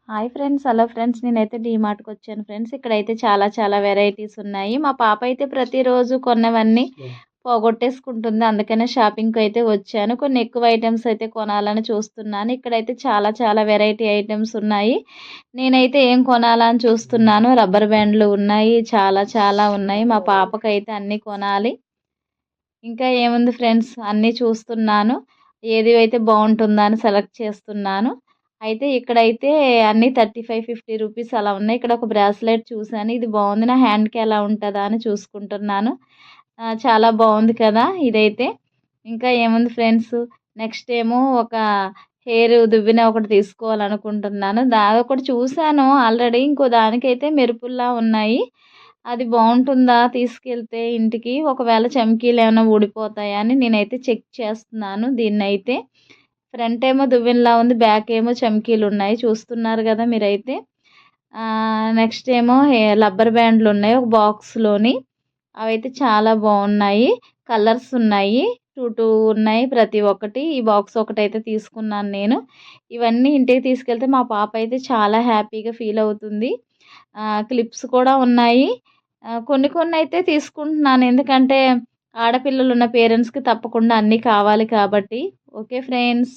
Hi friends, hello friends. నేనైతే డీమార్ట్‌కి వచ్చాను friends. ఇక్కడైతే చాలా చాలా వెరైటీస్ ఉన్నాయి. మా పాప అయితే ప్రతిరోజు కొన్నవన్నీ పోగొట్టేసుకుంటుంది. అందుకనే షాపింగ్‌కి అయితే వచ్చాను. కొన్ని ఎక్కువ ఐటెమ్స్ అయితే కొనాలని చూస్తున్నాను. ఇక్కడైతే చాలా చాలా వెరైటీ ఐటెమ్స్ ఉన్నాయి. నేనైతే ఏం కొనాలా అని చూస్తున్నాను. రబ్బర్ బ్యాండ్‌లు ఉన్నాయి. చాలా చాలా ఉన్నాయి. మా పాపకైతే అన్నీ కొనాలి. ఇంకా ఏముంది ఫ్రెండ్స్, అన్నీ చూస్తున్నాను. ఏది అయితే బావుంటుందా అని సెలెక్ట్ చేస్తున్నాను. అయితే ఇక్కడైతే అన్నీ 35, 50 రూపీస్ అలా ఉన్నాయి. ఇక్కడ ఒక బ్రాస్లెట్ చూసాను. ఇది బావుంది. నా హ్యాండ్‌కి ఎలా ఉంటదా అని చూసుకుంటున్నాను. చాలా బావుంది కదా ఇదైతే. ఇంకా ఏముంది ఫ్రెండ్స్, నెక్స్ట్ ఏమో ఒక హెయిర్ దువ్వెన ఒకటి తీసుకోవాలనుకుంటున్నాను. అదొకటి చూసాను ఆల్రెడీ. ఇంకో దానికైతే మెరుపుల్లా ఉన్నాయి. అది బావుంటుందా తీసుకెళ్తే ఇంటికి? ఒకవేళ చమ్కీలేమన్నా ఊడిపోతాయా అని నేనైతే చెక్ చేస్తున్నాను దీన్నైతే. ఫ్రంట్ ఏమో దువ్వెనలా ఉంది. బ్యాక్ ఏమో చమ్కీలున్నాయి. చూస్తున్నారు గదా మీరైతే. నెక్స్ట్ ఏమో రబ్బర్ బ్యాండ్లున్నాయి ఒక బాక్స్‌లోని. అవైతే చాలా బావున్నాయి. కలర్స్ ఉన్నాయి. 2 ఉన్నాయి ప్రతి ఒక్కటి. ఈ బాక్స్ ఒకటైతే తీసుకున్నాను నేను. ఇవన్నీ ఇంటికి తీసుకెళ్తే మా పాప అయితే చాలా హ్యాపీగా ఫీల్ అవుతుంది. క్లిప్స్ కూడా ఉన్నాయి. కొన్ని కొన్నయితే తీసుకుంటున్నాను. ఎందుకంటే ఆడపిల్లలున్న పేరెంట్స్‌కి తప్పకుండా అన్నీ కావాలి కాబట్టి. Okay friends.